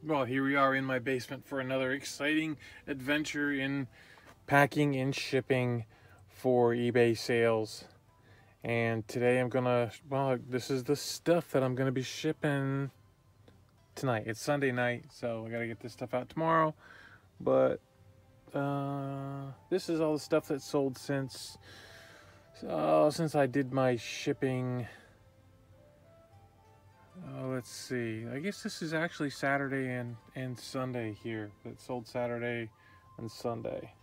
Well, here we are in my basement for another exciting adventure in packing and shipping for eBay sales. And today this is the stuff that I'm gonna be shipping tonight. It's Sunday night, so I gotta get this stuff out tomorrow. But this is all the stuff that's sold since I did my shipping. Let's see. I guess this is actually Saturday and Sunday here. That sold Saturday and Sunday.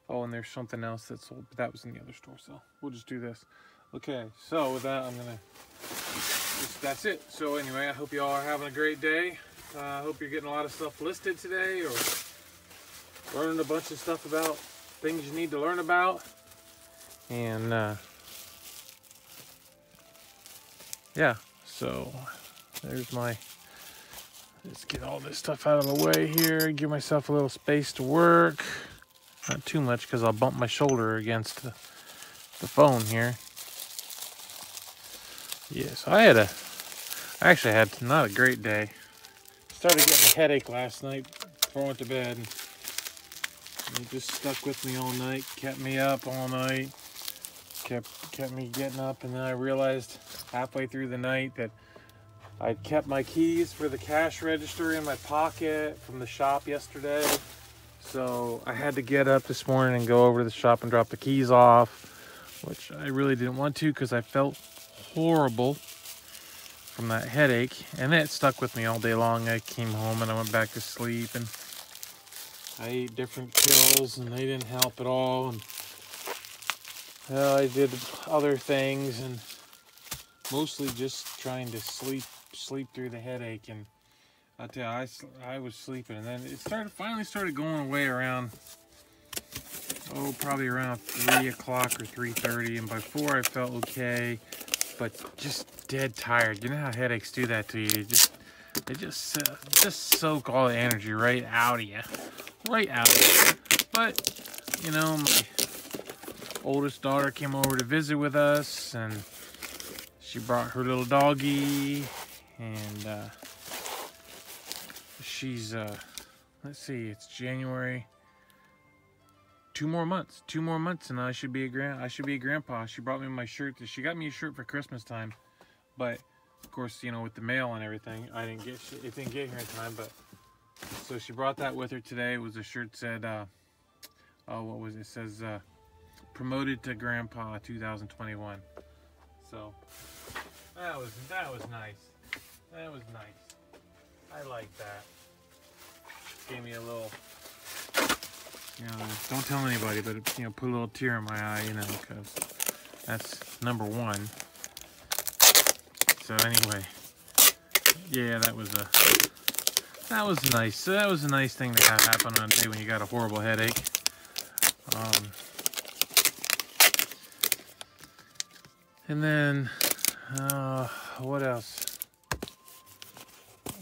Oh, and there's something else that sold, but that was in the other store, so we'll just do this. Okay, so with that, that's it. So anyway, I hope you all are having a great day. I hope you're getting a lot of stuff listed today, or learning a bunch of stuff about things you need to learn about. And yeah, so there's let's get all this stuff out of the way here, give myself a little space to work. Not too much because I'll bump my shoulder against the phone here. Yes, I actually had not a great day. Started getting a headache last night before I went to bed. And it just stuck with me all night, kept me up all night, kept me getting up, and then I realized halfway through the night that I'd kept my keys for the cash register in my pocket from the shop yesterday. So I had to get up this morning and go over to the shop and drop the keys off, which I really didn't want to because I felt horrible from that headache, and it stuck with me all day long. I came home and I went back to sleep, and I ate different pills and they didn't help at all, and I did other things, and mostly just trying to sleep through the headache. And I'll tell you, I was sleeping, and then it finally started going away around, probably around 3 o'clock or 3:30, and by 4 I felt okay, but just dead tired. You know how headaches do that to you? They just soak all the energy right out of you. But, you know, my oldest daughter came over to visit with us, and she brought her little doggy, and she's let's see, it's January. 2 more months, and I should be a grandpa. She brought me my shirt. She got me a shirt for Christmas time, but of course, you know, with the mail and everything, it didn't get here in time. But so she brought that with her today. It was a shirt that said, what was it? It says, promoted to grandpa 2021. So that was nice. That was nice. I like that. Gave me a little, you know, don't tell anybody, but, you know, put a little tear in my eye, you know, because that's number one. So anyway, yeah, that was nice. So that was a nice thing to have happen on a day when you got a horrible headache. And then, what else?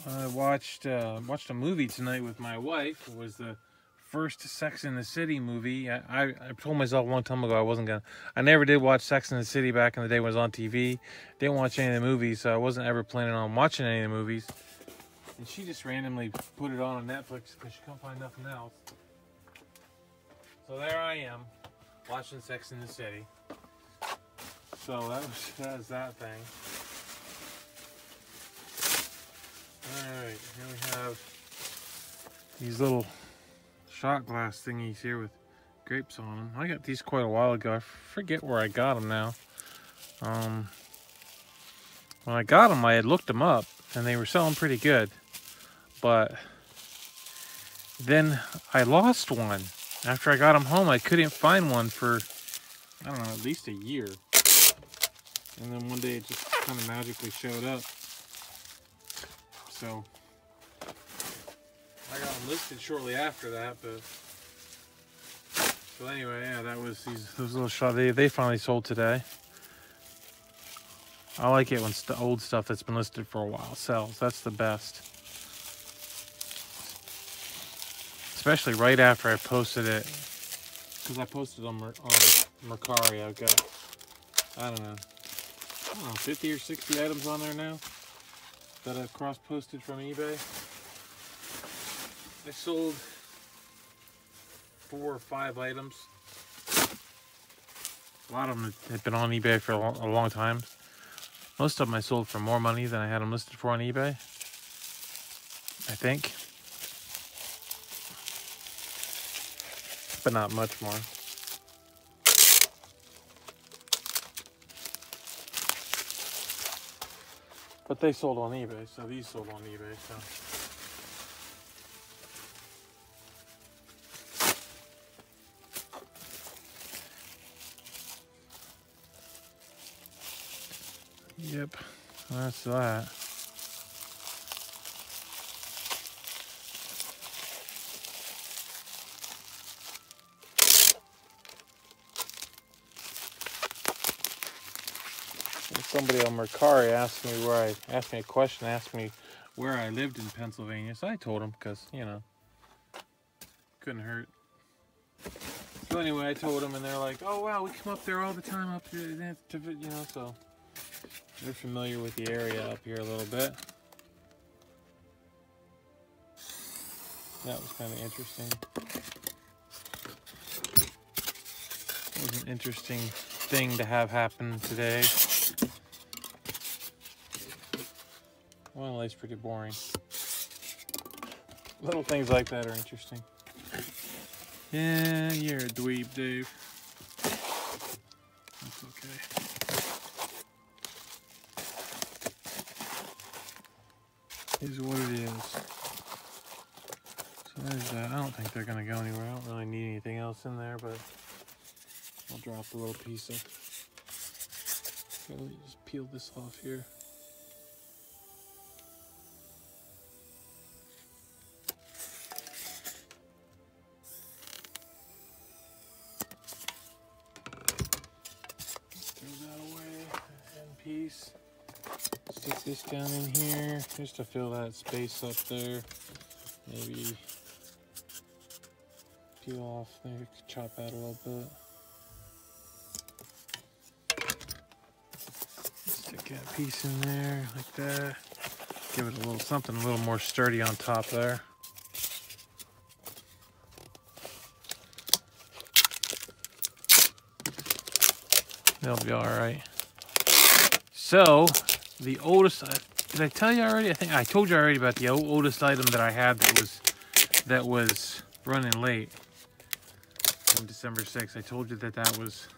I watched a movie tonight with my wife. It was the first Sex and the City movie. I told myself a long time ago I never did watch Sex and the City back in the day when it was on TV. Didn't watch any of the movies, so I wasn't ever planning on watching any of the movies. And she just randomly put it on Netflix because she couldn't find nothing else. So there I am, watching Sex and the City. So that was that thing. Alright, here we have these little shot glass thingies here with grapes on them. I got these quite a while ago. I forget where I got them now. When I got them, I had looked them up, and they were selling pretty good. But then I lost one. After I got them home, I couldn't find one for, I don't know, at least a year. And then one day it just kind of magically showed up. So I got them listed shortly after that, but so anyway, yeah, that was those little shots. They finally sold today. I like it when old stuff that's been listed for a while sells. That's the best. Especially right after I posted it, because I posted on Mercari. I've got, I don't know, 50 or 60 items on there now that I've cross-posted from eBay. I sold 4 or 5 items. A lot of them had been on eBay for a long time. Most of them I sold for more money than I had them listed for on eBay, I think. But not much more. But they sold on eBay, so these sold on eBay, so. Yep, that's that. Somebody on Mercari asked me a question, asked me where I lived in Pennsylvania. So I told him because, you know, couldn't hurt. So anyway, I told them, and they're like, "Oh wow, we come up there all the time up here," you know. So they're familiar with the area up here a little bit. That was kind of interesting. It was an interesting thing to have happen today. Well, life's pretty boring. Little things like that are interesting. Yeah, you're a dweeb, Dave. That's okay. Here's what it is. So there's that. I don't think they're going to go anywhere. I don't really need anything else in there, but I'll drop a little piece of... Let me just peel this off here. Piece. Stick this down in here just to fill that space up there. Maybe peel off, maybe chop out a little bit. Stick that piece in there like that. Give it a little something a little more sturdy on top there. That'll be all right. So, the oldest, did I tell you already? I think I told you already about the oldest item that I had that was running late on December 6th. I told you that was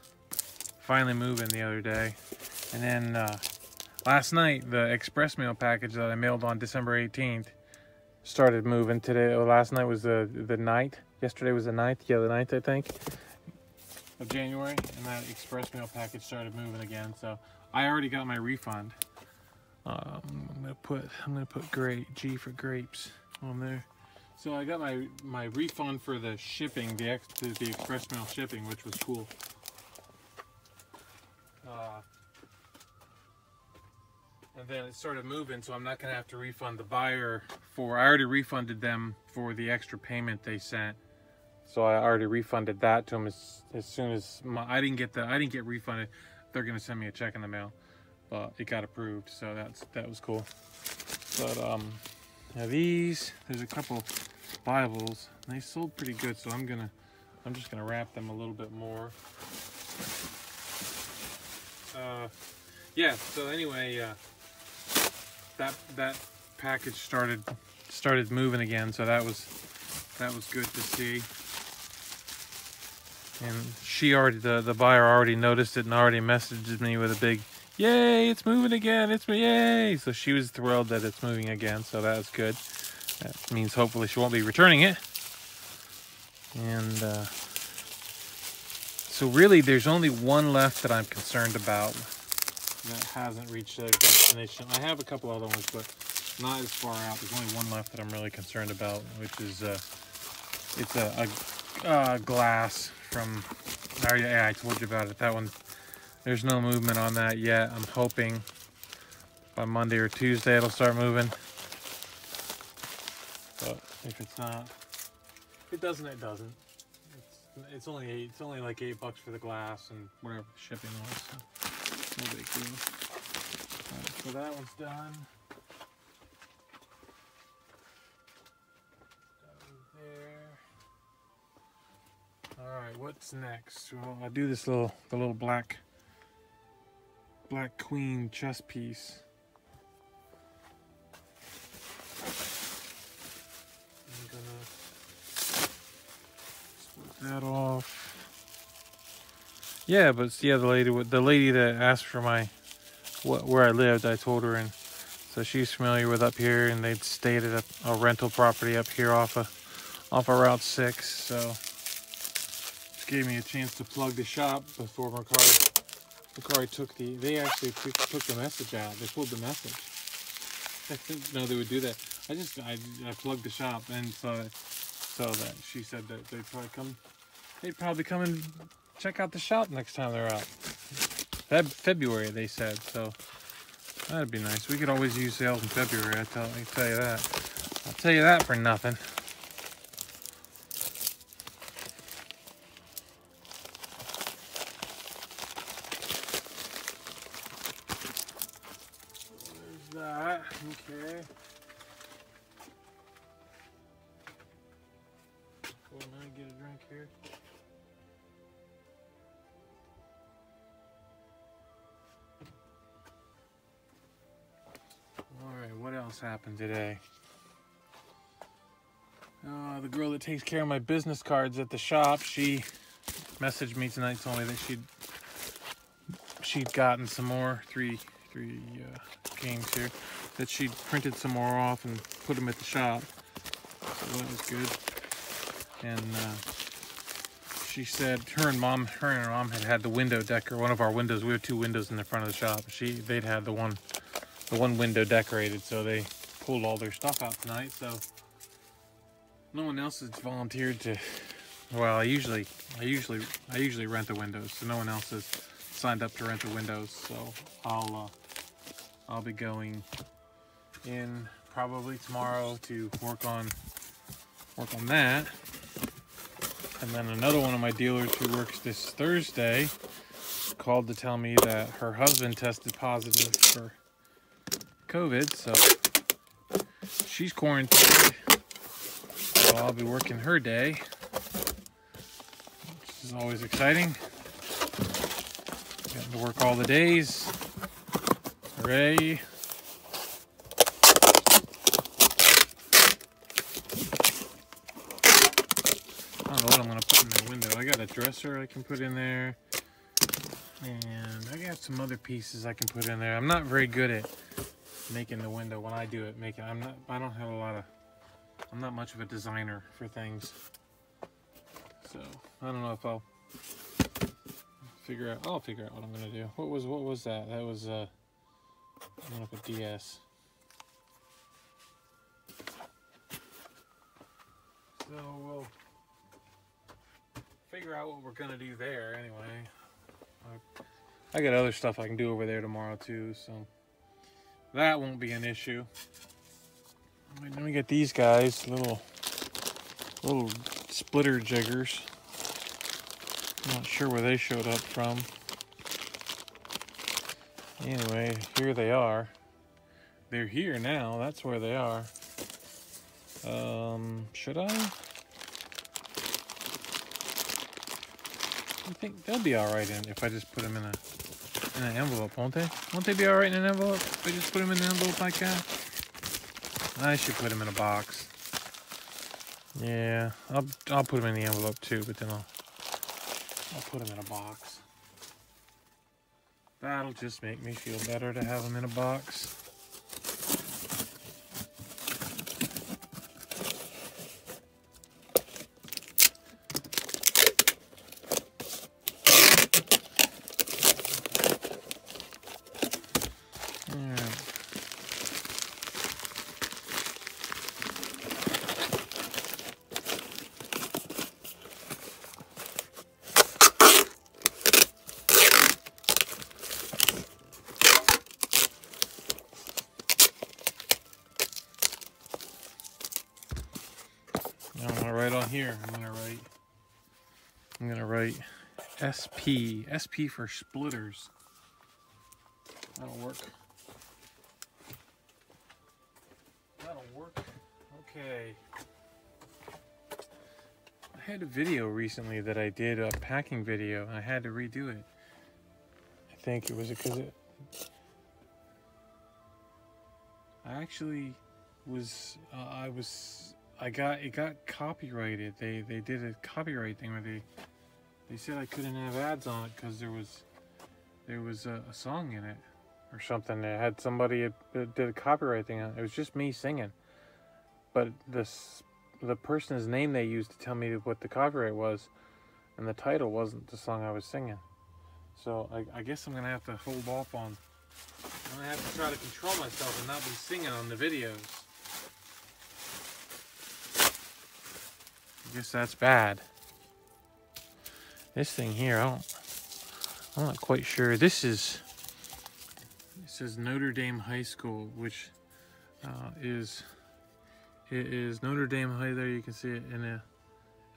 finally moving the other day. And then last night, the express mail package that I mailed on December 18th started moving today. Last night was the 9th. Yesterday was the 9th. Yeah, the 9th, I think, of January. And that express mail package started moving again. So I already got my refund. I'm gonna put G for grapes on there. So I got my refund for the shipping, the express mail shipping, which was cool. And then it started moving, so I'm not gonna have to refund the buyer for. I already refunded them for the extra payment they sent. So I already refunded that to them as soon as I didn't get refunded. They're gonna send me a check in the mail, but it got approved, so that was cool. But now there's a couple Bibles, and they sold pretty good, so I'm just gonna wrap them a little bit more. Yeah. So anyway, that package started moving again, so that was good to see. And the buyer already noticed it and already messaged me with a big, "Yay, it's moving again, yay!" So she was thrilled that it's moving again, so that's good. That means hopefully she won't be returning it. And so really there's only one left that I'm concerned about that hasn't reached their destination. I have a couple other ones, but not as far out. There's only one left that I'm really concerned about, which is it's a glass from, I told you about it. That one, there's no movement on that yet. I'm hoping by Monday or Tuesday it'll start moving. But if it's not, if it doesn't, it doesn't. It's only like $8 for the glass and whatever the shipping was. So no big deal. Right, so that one's done. There. Alright, what's next? Well, I'll do this the little black queen chess piece. I'm gonna split that off. Yeah, but yeah, the lady that asked for where I lived, I told her, and so she's familiar with up here, and they'd stayed at a rental property up here off of Route 6, so it gave me a chance to plug the shop before Macari took they actually took the message out. They pulled the message. I didn't know they would do that. I plugged the shop, and so that she said that they'd probably come and check out the shop next time they're out. February, they said, so that'd be nice. We could always use sales in February, I can tell you that. I'll tell you that for nothing. There's that, okay. Well, now I get a drink here. Alright, what else happened today? The girl that takes care of my business cards at the shop, she messaged me tonight, told me that she'd gotten some more, three games here, that she'd printed some more off and put them at the shop. So that was good. And she said her and her mom had the window decor, one of our windows. We have two windows in the front of the shop. They'd had the one window decorated, so they pulled all their stuff out tonight. So no one else has volunteered to. Well, I usually rent the windows, so no one else has signed up to rent the windows. So I'll be going in probably tomorrow to work on that. And then another one of my dealers who works this Thursday called to tell me that her husband tested positive for COVID, so she's quarantined. So I'll be working her day, which is always exciting. Getting to work all the days. Hooray. I don't know what I'm going to put in the window. I got a dresser I can put in there. And I got some other pieces I can put in there. I'm not very good at making the window when I do it. I'm not much of a designer for things. So I don't know if I'll figure out what I'm going to do. What was that? That was I'm going to put DS. So we'll figure out what we're going to do there anyway. I got other stuff I can do over there tomorrow too, so that won't be an issue. Right, then we get these guys, little splitter jiggers. I'm not sure where they showed up from. Anyway, here they are. They're here now. That's where they are. Should I? I think they'll be all right if I just put them in an envelope, won't they? Won't they be all right in an envelope if I just put them in an envelope like that? I should put them in a box. Yeah, I'll put them in the envelope too, but then I'll put them in a box. That'll just make me feel better to have them in a box. Here I'm gonna write SP for splitters. That'll work. Okay. had a video recently that I did, a packing video, and I had to redo it. I think it was because I actually was, it got copyrighted. They did a copyright thing where they said I couldn't have ads on it because there was a song in it or something. It had somebody that did a copyright thing on it. It was just me singing, but the person's name they used to tell me what the copyright was, and the title wasn't the song I was singing. So I guess I'm gonna have to hold off on. I'm gonna have to try to control myself and not be singing on the videos. I guess that's bad. This thing here, I'm not quite sure. It says Notre Dame High School, which it is Notre Dame High. There you can see it in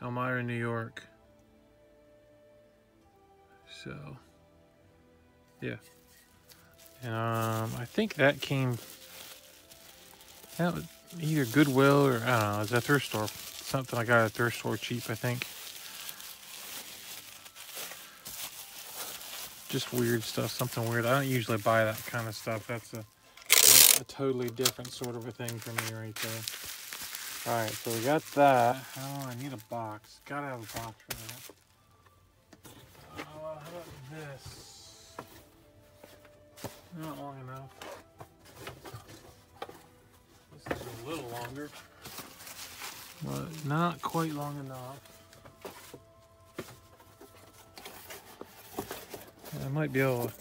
Elmira, New York. So, yeah. I think that came out either Goodwill or, I don't know, it's a thrift store. Something I got at a thrift store cheap, I think. Just weird stuff, something weird. I don't usually buy that kind of stuff. That's a totally different sort of a thing for me right there. Alright, so we got that. Oh, I need a box. Gotta have a box for that. How about this? Not long enough. This is a little longer, but not quite long enough. I might be able to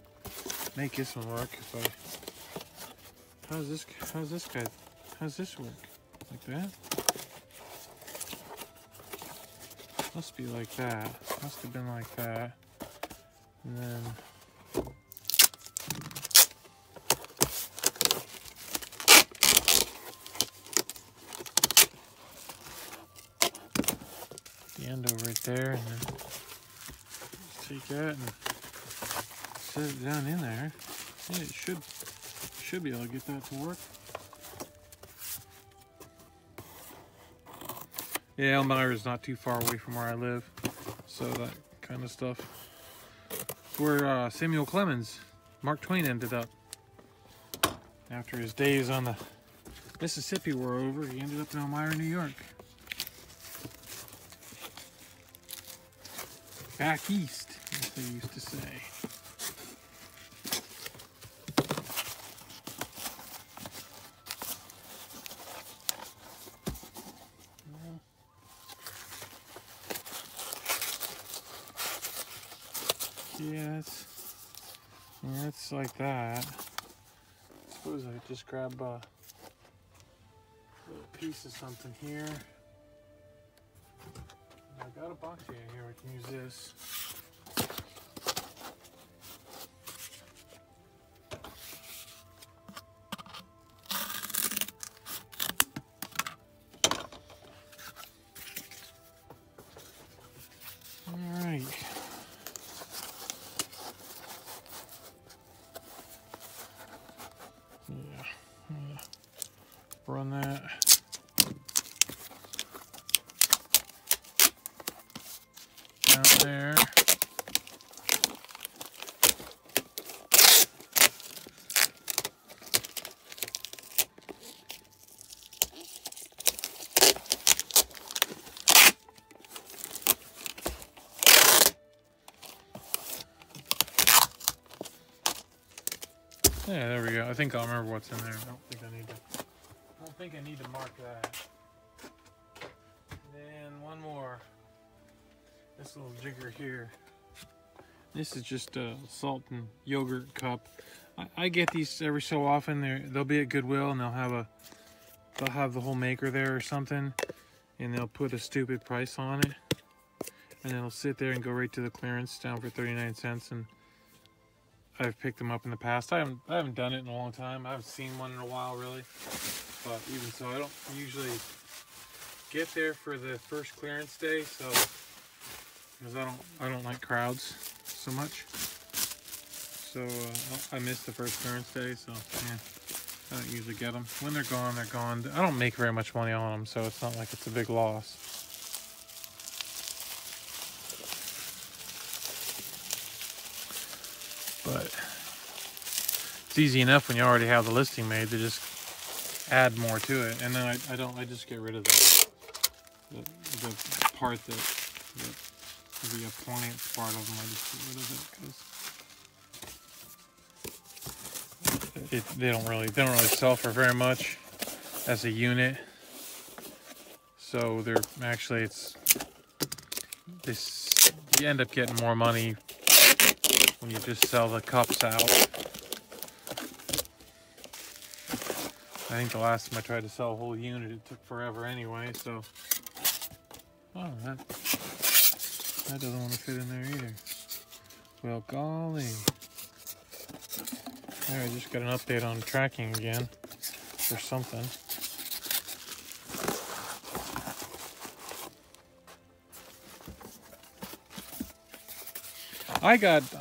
make this one work if I. How's this work? Like that? Must be like that. Must have been like that. And then. The end over right there, and then just take that and set it down in there. Yeah, it should be able to get that to work. Yeah, Elmira is not too far away from where I live, so that kind of stuff. It's where Samuel Clemens, Mark Twain, ended up after his days on the Mississippi were over. He ended up in Elmira, New York. Back east, as they used to say. Yeah, it's like that. I suppose I just grab a little piece of something here. I got a box here. I can use this. All right. Yeah. Run that. Down there. Yeah, there we go. I think I'll remember what's in there. I don't think I need to mark that. And one more. This little jigger here. This is just a salt and yogurt cup. I get these every so often. They'll be at Goodwill and they'll have the whole maker there or something, and they'll put a stupid price on it, and it'll sit there and go right to the clearance down for 39 cents. And I've picked them up in the past. I haven't done it in a long time. I haven't seen one in a while, really. But even so, I don't usually get there for the first clearance day, so because I don't like crowds so much. So I missed the first clearance day, so yeah, I don't usually get them. When they're gone, they're gone. I don't make very much money on them, so it's not like it's a big loss. But it's easy enough when you already have the listing made to just add more to it. And then I just get rid of the part that the appliance part of them. I just get rid of it because they don't really sell for very much as a unit. So they're actually you end up getting more money when you just sell the cups out. I think the last time I tried to sell a whole unit, it took forever anyway, so. Oh, that doesn't want to fit in there either. Well, golly. There, I just got an update on tracking again, or something.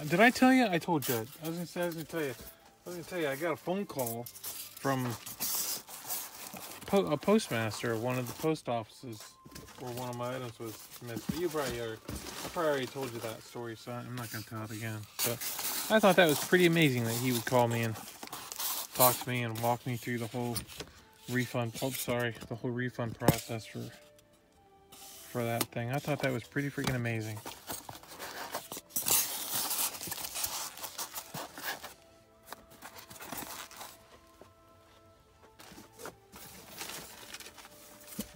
Did I tell you? I told you. I was gonna tell you, I got a phone call from a postmaster of one of the post offices where one of my items was missed. But I probably already told you that story, so I'm not gonna tell it again. But I thought that was pretty amazing that he would call me and talk to me and walk me through the whole refund. Oh, sorry, the whole refund process for that thing. I thought that was pretty freaking amazing.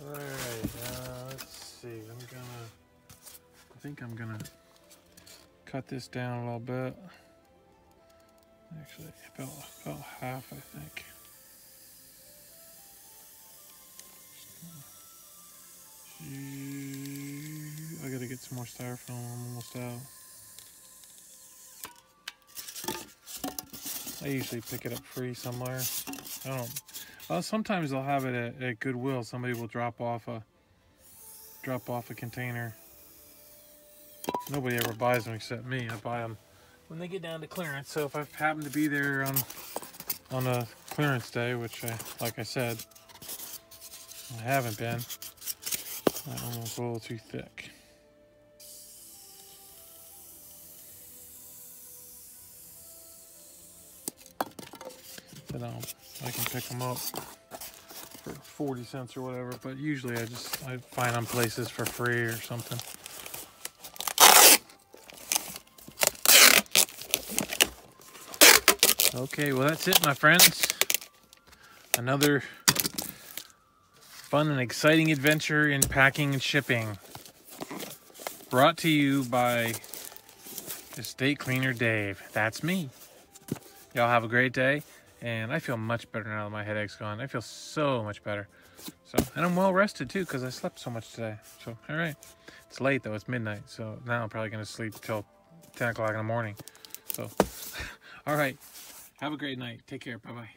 Alright, let's see. I think I'm gonna cut this down a little bit. Actually, about half, I think. I gotta get some more styrofoam. I'm almost out. I usually pick it up free somewhere. I don't. Well, sometimes they'll have it at Goodwill. Somebody will drop off a container. Nobody ever buys them except me. I buy them when they get down to clearance. So if I happen to be there on a clearance day, which like I said, I haven't been. That one was a little too thick. But I can pick them up for 40 cents or whatever, but usually I find them places for free or something. Okay, well that's it, my friends. Another fun and exciting adventure in packing and shipping. Brought to you by Estate Cleaner Dave. That's me. Y'all have a great day. And I feel much better now that my headache's gone. I feel so much better. And I'm well rested too because I slept so much today. So, all right. It's late though. It's midnight. So now I'm probably going to sleep till 10 o'clock in the morning. So, all right. Have a great night. Take care. Bye-bye.